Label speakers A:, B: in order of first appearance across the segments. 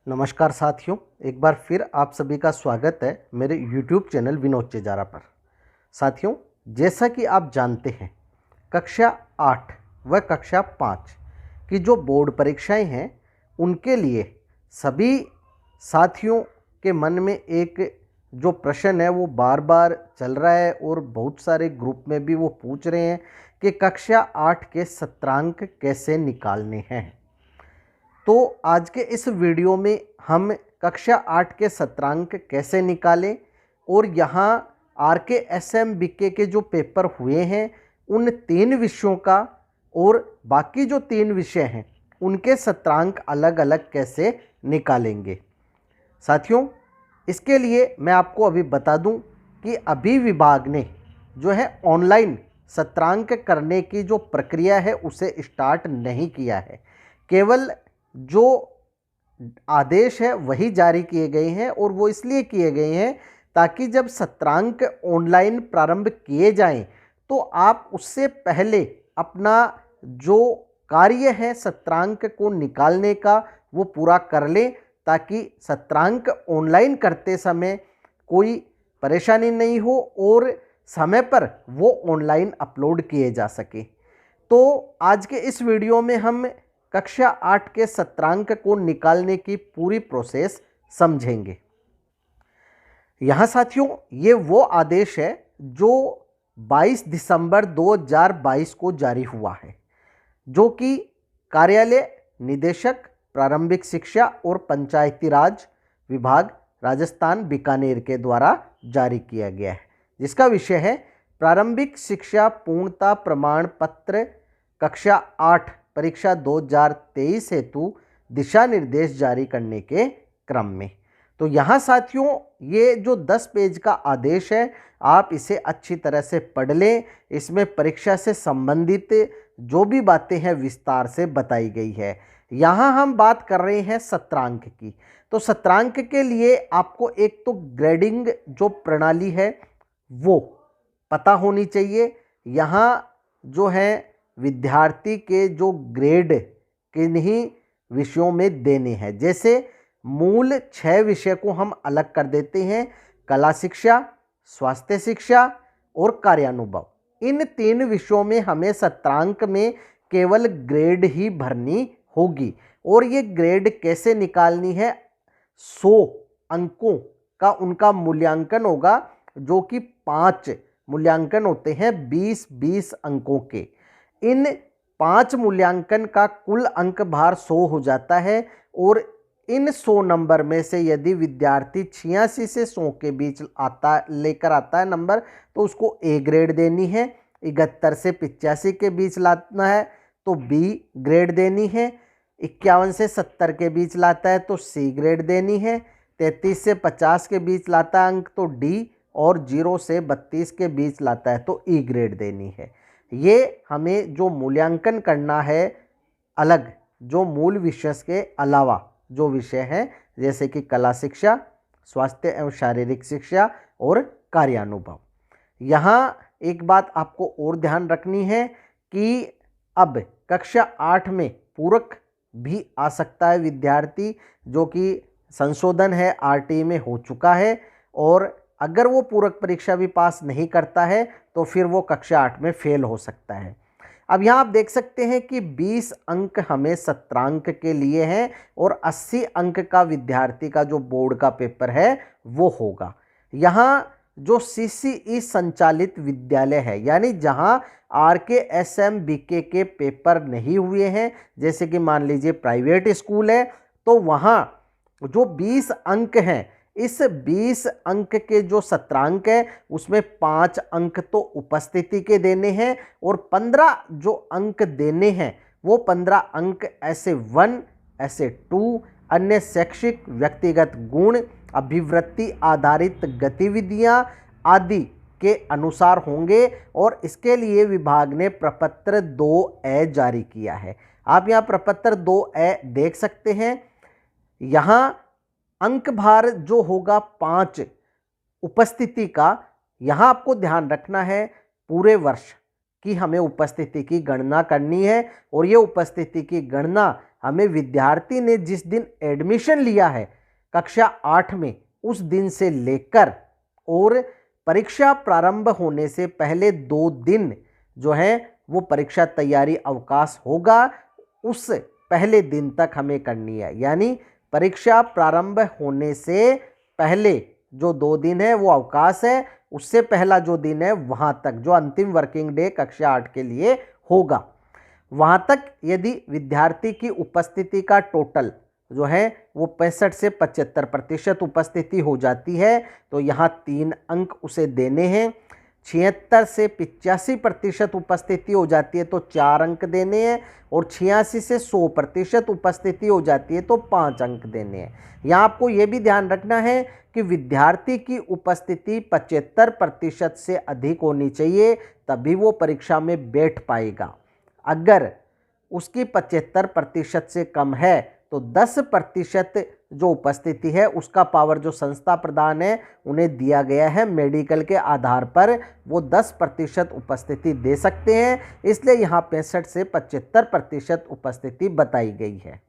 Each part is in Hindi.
A: नमस्कार साथियों, एक बार फिर आप सभी का स्वागत है मेरे YouTube चैनल विनोद चेजारा पर। साथियों, जैसा कि आप जानते हैं, कक्षा 8 व कक्षा 5 की जो बोर्ड परीक्षाएं हैं उनके लिए सभी साथियों के मन में एक जो प्रश्न है वो बार बार चल रहा है और बहुत सारे ग्रुप में भी वो पूछ रहे हैं कि कक्षा 8 के सत्रांक कैसे निकालने हैं। तो आज के इस वीडियो में हम कक्षा 8 के सत्रांक कैसे निकालें और यहाँ RKSM BK के जो पेपर हुए हैं उन 3 विषयों का और बाकी जो 3 विषय हैं उनके सत्रांक अलग अलग कैसे निकालेंगे। साथियों, इसके लिए मैं आपको अभी बता दूं कि अभी विभाग ने जो है ऑनलाइन सत्रांक करने की जो प्रक्रिया है उसे स्टार्ट नहीं किया है। केवल जो आदेश है वही जारी किए गए हैं और वो इसलिए किए गए हैं ताकि जब सत्रांक ऑनलाइन प्रारंभ किए जाएं तो आप उससे पहले अपना जो कार्य है सत्रांक को निकालने का वो पूरा कर लें, ताकि सत्रांक ऑनलाइन करते समय कोई परेशानी नहीं हो और समय पर वो ऑनलाइन अपलोड किए जा सके। तो आज के इस वीडियो में हम कक्षा 8 के सत्रांक को निकालने की पूरी प्रोसेस समझेंगे। यहाँ साथियों, ये वो आदेश है जो 22 दिसंबर 2022 को जारी हुआ है, जो कि कार्यालय निदेशक प्रारंभिक शिक्षा और पंचायती राज विभाग राजस्थान बीकानेर के द्वारा जारी किया गया है, जिसका विषय है प्रारंभिक शिक्षा पूर्णता प्रमाण पत्र कक्षा 8 परीक्षा 2023 हेतु दिशा निर्देश जारी करने के क्रम में। तो यहाँ साथियों, ये जो 10 पेज का आदेश है आप इसे अच्छी तरह से पढ़ लें। इसमें परीक्षा से संबंधित जो भी बातें हैं विस्तार से बताई गई है। यहाँ हम बात कर रहे हैं सत्रांक की। तो सत्रांक के लिए आपको एक तो ग्रेडिंग जो प्रणाली है वो पता होनी चाहिए। यहाँ जो है विद्यार्थी के जो ग्रेड किन्हीं विषयों में देने हैं, जैसे मूल 6 विषय को हम अलग कर देते हैं, कला शिक्षा, स्वास्थ्य शिक्षा और कार्यानुभव। इन 3 विषयों में हमें सत्रांक में केवल ग्रेड ही भरनी होगी और ये ग्रेड कैसे निकालनी है, 100 अंकों का उनका मूल्यांकन होगा, जो कि 5 मूल्यांकन होते हैं 20-20 अंकों के। इन 5 मूल्यांकन का कुल अंक भार 100 हो जाता है और इन 100 नंबर में से यदि विद्यार्थी 86 से 100 के बीच लेकर आता है नंबर तो उसको A ग्रेड देनी है। 71 से 85 के बीच लाना है तो B ग्रेड देनी है। 51 से 70 के बीच लाता है तो C ग्रेड देनी है। 33 से 50 के बीच लाता है अंक तो D, और 0 से 32 के बीच लाता है तो E ग्रेड देनी है। ये हमें जो मूल्यांकन करना है अलग, जो मूल विषय के अलावा जो विषय हैं जैसे कि कला शिक्षा, स्वास्थ्य एवं शारीरिक शिक्षा और कार्यानुभव। यहाँ एक बात आपको और ध्यान रखनी है कि अब कक्षा 8 में पूरक भी आ सकता है विद्यार्थी, जो कि संशोधन है RT में हो चुका है, और अगर वो पूरक परीक्षा भी पास नहीं करता है तो फिर वो कक्षा 8 में फेल हो सकता है। अब यहाँ आप देख सकते हैं कि 20 अंक हमें सत्रांक के लिए हैं और 80 अंक का विद्यार्थी का जो बोर्ड का पेपर है वो होगा। यहाँ जो CCE संचालित विद्यालय है, यानी जहाँ RKSM BK के पेपर नहीं हुए हैं, जैसे कि मान लीजिए प्राइवेट स्कूल है, तो वहाँ जो 20 अंक हैं, इस 20 अंक के जो सत्रांक है उसमें 5 अंक तो उपस्थिति के देने हैं और 15 जो अंक देने हैं वो 15 अंक ऐसे 1, ऐसे 2, अन्य शैक्षिक व्यक्तिगत गुण, अभिवृत्ति आधारित गतिविधियां आदि के अनुसार होंगे। और इसके लिए विभाग ने प्रपत्र 2A जारी किया है। आप यहाँ प्रपत्र 2A देख सकते हैं। यहाँ अंक भार जो होगा 5 उपस्थिति का, यहाँ आपको ध्यान रखना है पूरे वर्ष की हमें उपस्थिति की गणना करनी है और ये उपस्थिति की गणना हमें विद्यार्थी ने जिस दिन एडमिशन लिया है कक्षा 8 में उस दिन से लेकर और परीक्षा प्रारंभ होने से पहले 2 दिन जो है वो परीक्षा तैयारी अवकाश होगा, उस पहले दिन तक हमें करनी है। यानी परीक्षा प्रारंभ होने से पहले जो 2 दिन है वो अवकाश है, उससे पहला जो दिन है वहाँ तक जो अंतिम वर्किंग डे कक्षा 8 के लिए होगा, वहाँ तक यदि विद्यार्थी की उपस्थिति का टोटल जो है वो 65 से 75% उपस्थिति हो जाती है तो यहाँ 3 अंक उसे देने हैं। 76 से 85% उपस्थिति हो जाती है तो 4 अंक देने हैं और 86 से 100% उपस्थिति हो जाती है तो 5 अंक देने हैं। यहाँ आपको ये भी ध्यान रखना है कि विद्यार्थी की उपस्थिति 75% से अधिक होनी चाहिए, तभी वो परीक्षा में बैठ पाएगा। अगर उसकी 75% से कम है तो 10% जो उपस्थिति है उसका पावर जो संस्था प्रदान है उन्हें दिया गया है, मेडिकल के आधार पर वो 10% उपस्थिति दे सकते हैं, इसलिए यहाँ 65 से 75% उपस्थिति बताई गई है।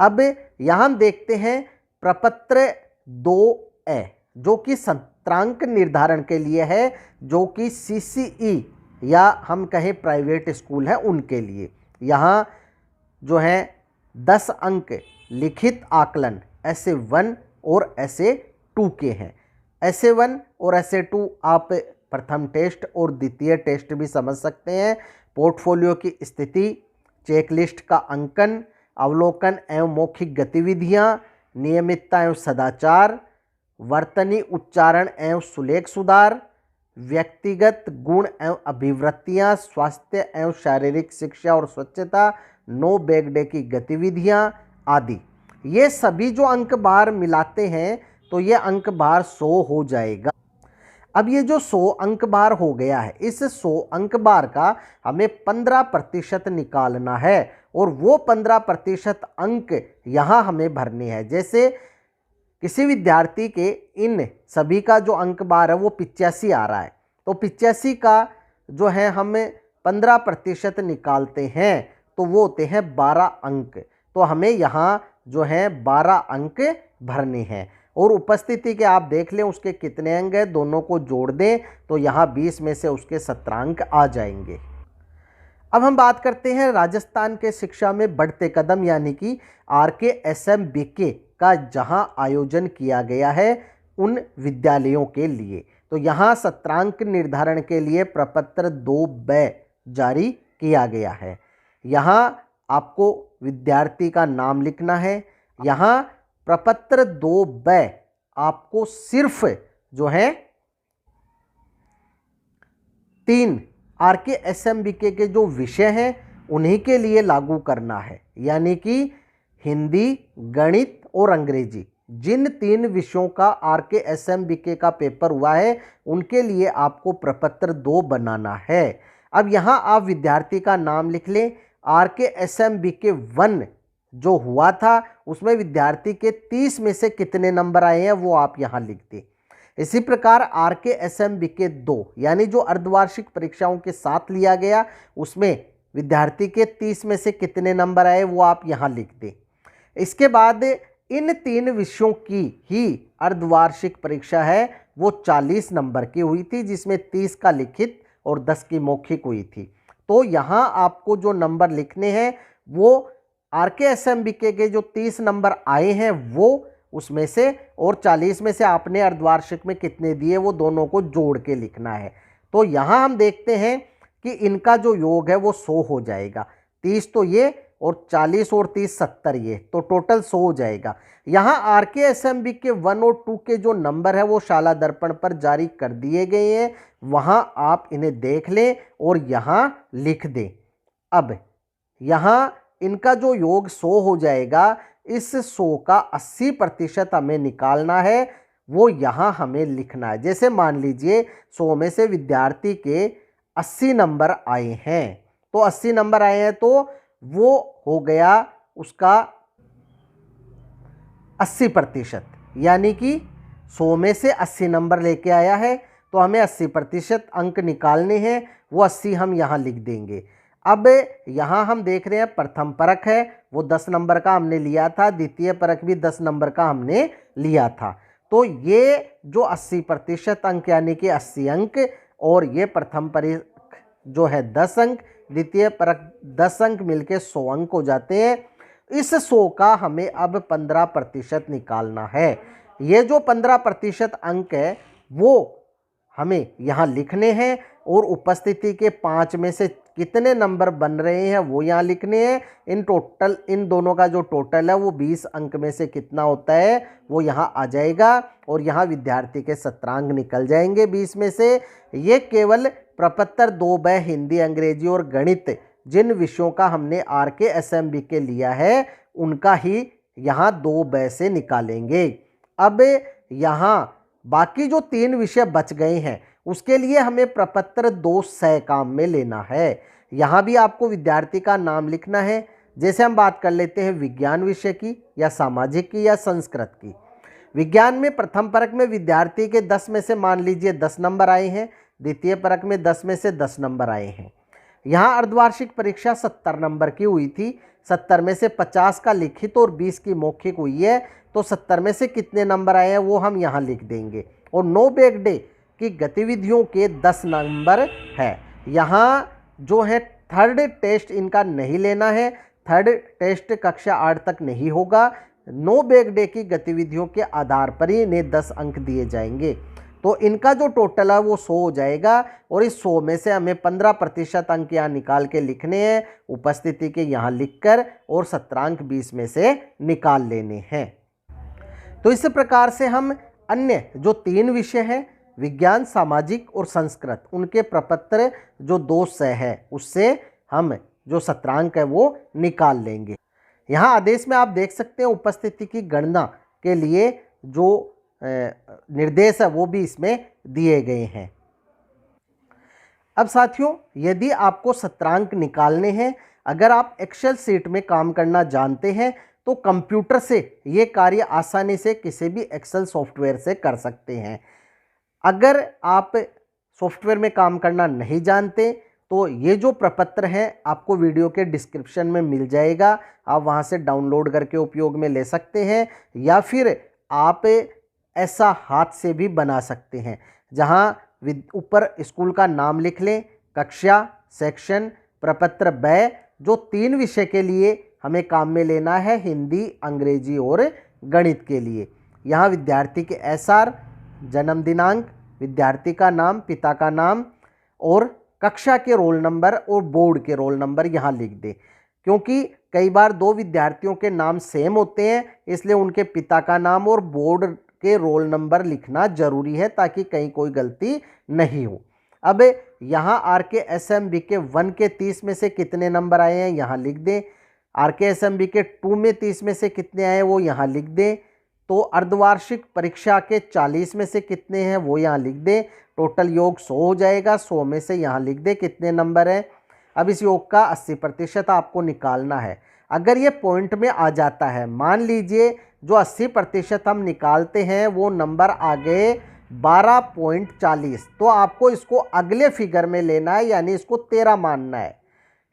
A: अब यहाँ हम देखते हैं प्रपत्र 2A जो कि सत्रांक निर्धारण के लिए है, जो कि CCE या हम कहें प्राइवेट स्कूल है उनके लिए। यहाँ जो है 10 अंक लिखित आकलन SA1 और SA2 के हैं। SA1 और SA2 आप प्रथम टेस्ट और द्वितीय टेस्ट भी समझ सकते हैं। पोर्टफोलियो की स्थिति, चेकलिस्ट का अंकन, अवलोकन एवं मौखिक गतिविधियां, नियमितता एवं सदाचार, वर्तनी उच्चारण एवं सुलेख सुधार, व्यक्तिगत गुण एवं अभिवृत्तियां, स्वास्थ्य एवं शारीरिक शिक्षा और स्वच्छता, नो बैग डे की गतिविधियां आदि। ये सभी जो अंक बार मिलाते हैं तो ये अंक बार 100 हो जाएगा। अब ये जो 100 अंक बार हो गया है, इस 100 अंक बार का हमें 15% निकालना है और वो 15% अंक यहाँ हमें भरने हैं। जैसे किसी विद्यार्थी के इन सभी का जो अंक बार है वो 85 आ रहा है, तो 85 का जो है हम 15% निकालते हैं तो वो होते हैं 12 अंक। तो हमें यहाँ जो है 12 अंक भरने हैं और उपस्थिति के आप देख लें उसके कितने अंक हैं, दोनों को जोड़ दें तो यहाँ 20 में से उसके 17 अंक आ जाएंगे। अब हम बात करते हैं राजस्थान के शिक्षा में बढ़ते कदम यानी कि RKSMBK का जहां आयोजन किया गया है उन विद्यालयों के लिए। तो यहाँ सत्रांक निर्धारण के लिए प्रपत्र 2B जारी किया गया है। यहाँ आपको विद्यार्थी का नाम लिखना है। यहाँ प्रपत्र 2B आपको सिर्फ जो है 3 RKSMBK के जो विषय हैं उन्हीं के लिए लागू करना है, यानी कि हिंदी, गणित और अंग्रेजी। जिन 3 विषयों का RKSMBK का पेपर हुआ है उनके लिए आपको प्रपत्र 2 बनाना है। अब यहाँ आप विद्यार्थी का नाम लिख लें। RKSMBK 1 जो हुआ था उसमें विद्यार्थी के 30 में से कितने नंबर आए हैं वो आप यहाँ लिख दें। इसी प्रकार RKSMBK 2 यानी जो अर्धवार्षिक परीक्षाओं के साथ लिया गया उसमें विद्यार्थी के 30 में से कितने नंबर आए वो आप यहाँ लिख दें। इसके बाद इन 3 विषयों की ही अर्धवार्षिक परीक्षा है वो 40 नंबर की हुई थी, जिसमें 30 का लिखित और 10 की मौखिक हुई थी। तो यहाँ आपको जो नंबर लिखने हैं वो RKSMBK के जो 30 नंबर आए हैं वो उसमें से और 40 में से आपने अर्धवार्षिक में कितने दिए वो दोनों को जोड़ के लिखना है। तो यहाँ हम देखते हैं कि इनका जो योग है वो 100 हो जाएगा। 30 तो ये और 40 और 30 70 ये, तो टोटल 100 हो जाएगा। यहाँ RKSMBK 1 और 2 के जो नंबर है वो शाला दर्पण पर जारी कर दिए गए हैं, वहाँ आप इन्हें देख लें और यहाँ लिख दें। अब यहाँ इनका जो योग 100 हो जाएगा, इस 100 का 80% हमें निकालना है, वो यहाँ हमें लिखना है। जैसे मान लीजिए 100 में से विद्यार्थी के 80 नंबर आए हैं, तो 80 नंबर आए हैं तो वो हो गया उसका 80%, यानी कि 100 में से 80 नंबर लेके आया है तो हमें 80% अंक निकालने हैं, वो 80 हम यहाँ लिख देंगे। अब यहाँ हम देख रहे हैं प्रथम परख है, वो 10 नंबर का हमने लिया था, द्वितीय परक भी 10 नंबर का हमने लिया था। तो ये जो 80% अंक यानी कि 80 अंक, और ये प्रथम परक जो है 10 अंक, द्वितीय परक 10 अंक मिलके 100 अंक हो जाते हैं। इस 100 का हमें अब 15% निकालना है। ये जो 15% अंक है वो हमें यहाँ लिखने हैं, और उपस्थिति के 5 में से कितने नंबर बन रहे हैं वो यहाँ लिखने हैं। इन दोनों का जो टोटल है वो 20 अंक में से कितना होता है वो यहाँ आ जाएगा, और यहाँ विद्यार्थी के सत्रांक निकल जाएंगे 20 में से। ये केवल प्रपत्र 2 हिंदी, अंग्रेजी और गणित जिन विषयों का हमने RKSMB के लिया है उनका ही यहाँ 2 से निकालेंगे। अब यहाँ बाकी जो 3 विषय बच गए हैं उसके लिए हमें प्रपत्र 2 काम में लेना है। यहाँ भी आपको विद्यार्थी का नाम लिखना है। जैसे हम बात कर लेते हैं विज्ञान विषय की, या सामाजिक की, या संस्कृत की। विज्ञान में प्रथम परक में विद्यार्थी के 10 में से मान लीजिए 10 नंबर आए हैं, द्वितीय परक में 10 में से 10 नंबर आए हैं। यहाँ अर्धवार्षिक परीक्षा 70 नंबर की हुई थी, 70 में से 50 का लिखित और 20 की मौखिक हुई है, तो 70 में से कितने नंबर आए हैं वो हम यहाँ लिख देंगे। और नो बैक डे की गतिविधियों के 10 नंबर है। यहाँ जो है थर्ड टेस्ट इनका नहीं लेना है, थर्ड टेस्ट कक्षा 8 तक नहीं होगा। नो बैक डे की गतिविधियों के आधार पर ही इन्हें 10 अंक दिए जाएंगे। तो इनका जो टोटल है वो 100 हो जाएगा, और इस 100 में से हमें 15% अंक यहाँ निकाल के लिखने हैं, उपस्थिति के यहाँ लिखकर, और सत्रांक 20 में से निकाल लेने हैं। तो इस प्रकार से हम अन्य जो 3 विषय हैं, विज्ञान, सामाजिक और संस्कृत, उनके प्रपत्र जो 2 है उससे हम जो सत्रांक है वो निकाल लेंगे। यहाँ आदेश में आप देख सकते हैं उपस्थिति की गणना के लिए जो निर्देश है वो भी इसमें दिए गए हैं। अब साथियों, यदि आपको सत्रांक निकालने हैं, अगर आप एक्सेल सीट में काम करना जानते हैं तो कंप्यूटर से ये कार्य आसानी से किसी भी एक्सेल सॉफ्टवेयर से कर सकते हैं। अगर आप सॉफ्टवेयर में काम करना नहीं जानते तो ये जो प्रपत्र हैं आपको वीडियो के डिस्क्रिप्शन में मिल जाएगा, आप वहाँ से डाउनलोड करके उपयोग में ले सकते हैं, या फिर आप ऐसा हाथ से भी बना सकते हैं, जहाँ ऊपर स्कूल का नाम लिख लें, कक्षा, सेक्शन, प्रपत्र ब, जो 3 विषय के लिए हमें काम में लेना है, हिंदी, अंग्रेजी और गणित के लिए। यहाँ विद्यार्थी के SR, जन्म दिनांक, विद्यार्थी का नाम, पिता का नाम और कक्षा के रोल नंबर और बोर्ड के रोल नंबर यहाँ लिख दें, क्योंकि कई बार 2 विद्यार्थियों के नाम सेम होते हैं, इसलिए उनके पिता का नाम और बोर्ड के रोल नंबर लिखना जरूरी है ताकि कहीं कोई गलती नहीं हो। अब यहाँ RKSMB के 1 के 30 में से कितने नंबर आए हैं यहाँ लिख दें, RKSMB के 2 में 30 में से कितने आए वो यहाँ लिख दें, तो अर्धवार्षिक परीक्षा के 40 में से कितने हैं वो यहाँ लिख दें, टोटल योग 100 हो जाएगा, 100 में से यहाँ लिख दें कितने नंबर हैं। अब इस योग का 80% आपको निकालना है। अगर ये पॉइंट में आ जाता है, मान लीजिए जो 80% हम निकालते हैं वो नंबर आ गए 12.40, तो आपको इसको अगले फिगर में लेना है, यानी इसको 13 मानना है।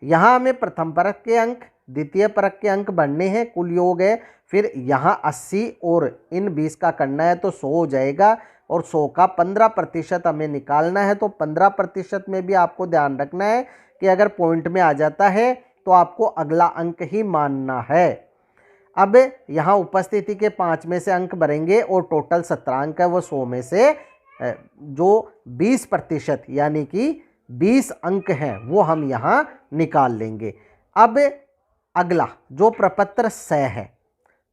A: यहाँ हमें प्रथम परक के अंक, द्वितीय परक के अंक बढ़ने हैं, कुल योग है, फिर यहाँ 80 और इन 20 का करना है तो 100 हो जाएगा, और 100 का 15% हमें निकालना है। तो 15% में भी आपको ध्यान रखना है कि अगर पॉइंट में आ जाता है तो आपको अगला अंक ही मानना है। अब यहाँ उपस्थिति के 5 में से अंक भरेंगे और टोटल सत्रांक है वो 100 में से जो 20% यानी कि 20 अंक हैं वो हम यहाँ निकाल लेंगे। अब अगला जो प्रपत्र स है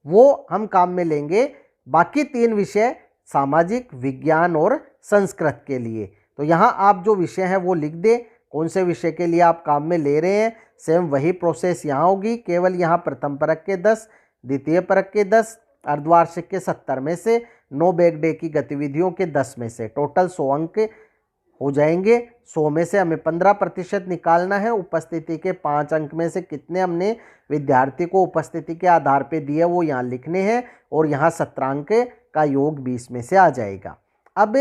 A: वो हम काम में लेंगे बाकी 3 विषय सामाजिक, विज्ञान और संस्कृत के लिए। तो यहाँ आप जो विषय हैं वो लिख दें, कौन से विषय के लिए आप काम में ले रहे हैं। सेम वही प्रोसेस यहाँ होगी, केवल यहाँ प्रथम परक के 10, द्वितीय परक के 10, अर्धवार्षिक के 70 में से, नो बैक डे की गतिविधियों के 10 में से, टोटल 100 अंक हो जाएंगे। 100 में से हमें 15% निकालना है। उपस्थिति के 5 अंक में से कितने हमने विद्यार्थी को उपस्थिति के आधार पे दिए वो यहाँ लिखने हैं, और यहाँ सत्रांक का योग 20 में से आ जाएगा। अब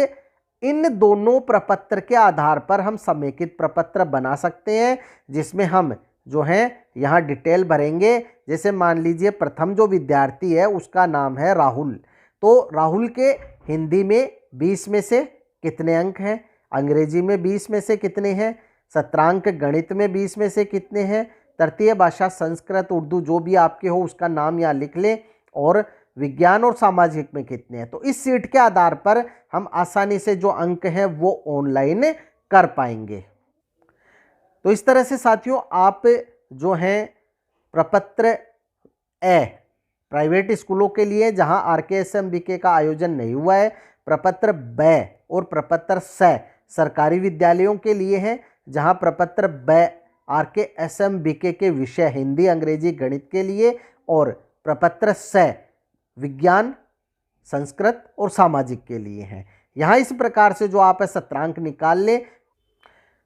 A: इन दोनों प्रपत्र के आधार पर हम समेकित प्रपत्र बना सकते हैं, जिसमें हम जो हैं यहाँ डिटेल भरेंगे। जैसे मान लीजिए प्रथम जो विद्यार्थी है उसका नाम है राहुल, तो राहुल के हिंदी में 20 में से कितने अंक हैं, अंग्रेजी में 20 में से कितने हैं, सत्रांक गणित में 20 में से कितने हैं, तृतीय भाषा संस्कृत उर्दू जो भी आपके हो उसका नाम यहाँ लिख लें, और विज्ञान और सामाजिक में कितने हैं। तो इस सीट के आधार पर हम आसानी से जो अंक हैं वो ऑनलाइन कर पाएंगे। तो इस तरह से साथियों आप जो हैं प्रपत्र ए प्राइवेट स्कूलों के लिए जहां RKSM-BK का आयोजन नहीं हुआ है, प्रपत्र ब और प्रपत्र स सरकारी विद्यालयों के लिए हैं जहां प्रपत्र ब RKSM-BK के विषय हिंदी अंग्रेजी गणित के लिए, और प्रपत्र स विज्ञान संस्कृत और सामाजिक के लिए हैं। यहाँ इस प्रकार से जो आप सत्रांक निकाल लें,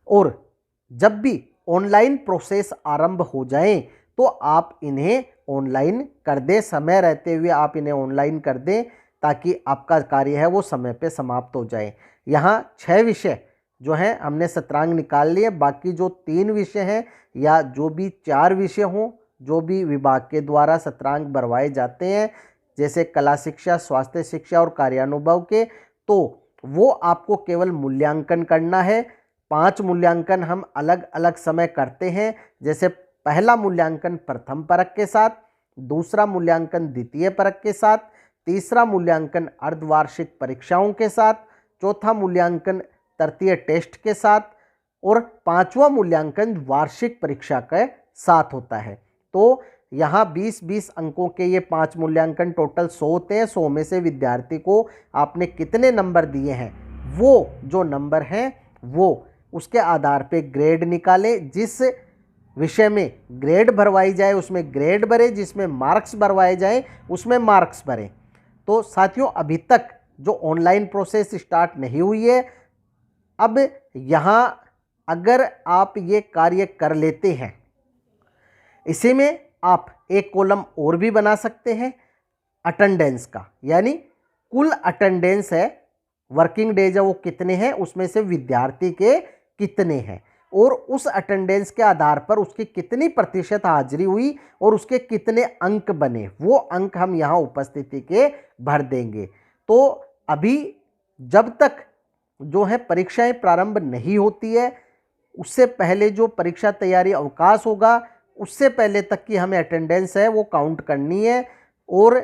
A: और जब भी ऑनलाइन प्रोसेस आरंभ हो जाए तो आप इन्हें ऑनलाइन कर दें, समय रहते हुए आप इन्हें ऑनलाइन कर दें ताकि आपका कार्य है वो समय पे समाप्त हो जाए। यहाँ 6 विषय जो हैं हमने सत्रांक निकाल लिए, बाकी जो 3 विषय हैं या जो भी 4 विषय हों जो भी विभाग के द्वारा सत्रांक भरवाए जाते हैं, जैसे कला शिक्षा, स्वास्थ्य शिक्षा और कार्यानुभव के, तो वो आपको केवल मूल्यांकन करना है। 5 मूल्यांकन हम अलग अलग समय करते हैं। जैसे पहला मूल्यांकन प्रथम परक के साथ, दूसरा मूल्यांकन द्वितीय परक के साथ, तीसरा मूल्यांकन अर्धवार्षिक परीक्षाओं के साथ, चौथा मूल्यांकन तृतीय टेस्ट के साथ, और 5वां मूल्यांकन वार्षिक परीक्षा के साथ होता है। तो यहाँ 20-20 अंकों के ये 5 मूल्यांकन टोटल 100 होते हैं। 100 में से विद्यार्थी को आपने कितने नंबर दिए हैं, वो जो नंबर हैं वो उसके आधार पे ग्रेड निकालें। जिस विषय में ग्रेड भरवाई जाए उसमें ग्रेड भरे, जिसमें मार्क्स भरवाए जाएं उसमें मार्क्स भरें। तो साथियों अभी तक जो ऑनलाइन प्रोसेस स्टार्ट नहीं हुई है, अब यहाँ अगर आप ये कार्य कर लेते हैं, इसी में आप एक कॉलम और भी बना सकते हैं अटेंडेंस का, यानी कुल अटेंडेंस है, वर्किंग डेज है वो कितने हैं, उसमें से विद्यार्थी के कितने हैं, और उस अटेंडेंस के आधार पर उसकी कितनी प्रतिशत हाजिरी हुई और उसके कितने अंक बने, वो अंक हम यहाँ उपस्थिति के भर देंगे। तो अभी जब तक जो है परीक्षाएं प्रारंभ नहीं होती है, उससे पहले जो परीक्षा तैयारी अवकाश होगा उससे पहले तक की हमें अटेंडेंस है वो काउंट करनी है, और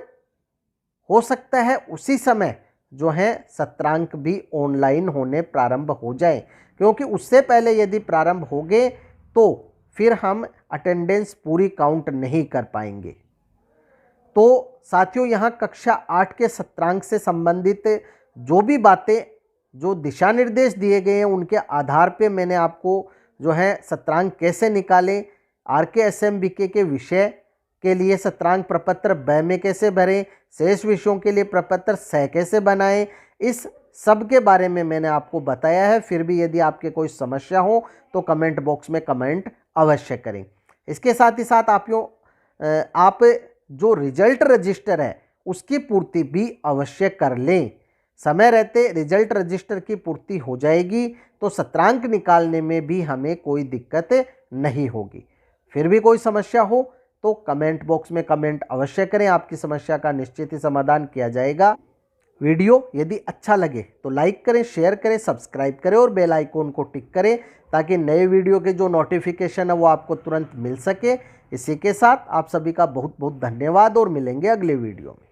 A: हो सकता है उसी समय जो है सत्रांक भी ऑनलाइन होने प्रारंभ हो जाए, क्योंकि उससे पहले यदि प्रारंभ हो गए तो फिर हम अटेंडेंस पूरी काउंट नहीं कर पाएंगे। तो साथियों यहाँ कक्षा 8 के सत्रांक से संबंधित जो भी बातें, जो दिशा निर्देश दिए गए हैं उनके आधार पे मैंने आपको जो है सत्रांक कैसे निकालें, RKSM-BK के विषय के लिए सत्रांक प्रपत्र ब में कैसे भरें, शेष विषयों के लिए प्रपत्र स कैसे बनाएं, इस सब के बारे में मैंने आपको बताया है। फिर भी यदि आपके कोई समस्या हो तो कमेंट बॉक्स में कमेंट अवश्य करें। इसके साथ ही साथ आप जो रिजल्ट रजिस्टर है उसकी पूर्ति भी अवश्य कर लें। समय रहते रिजल्ट रजिस्टर की पूर्ति हो जाएगी तो सत्रांक निकालने में भी हमें कोई दिक्कत नहीं होगी। फिर भी कोई समस्या हो तो कमेंट बॉक्स में कमेंट अवश्य करें, आपकी समस्या का निश्चित ही समाधान किया जाएगा। वीडियो यदि अच्छा लगे तो लाइक करें, शेयर करें, सब्सक्राइब करें और बेल आइकॉन को टिक करें ताकि नए वीडियो के जो नोटिफिकेशन है वो आपको तुरंत मिल सके। इसी के साथ आप सभी का बहुत बहुत धन्यवाद और मिलेंगे अगले वीडियो में।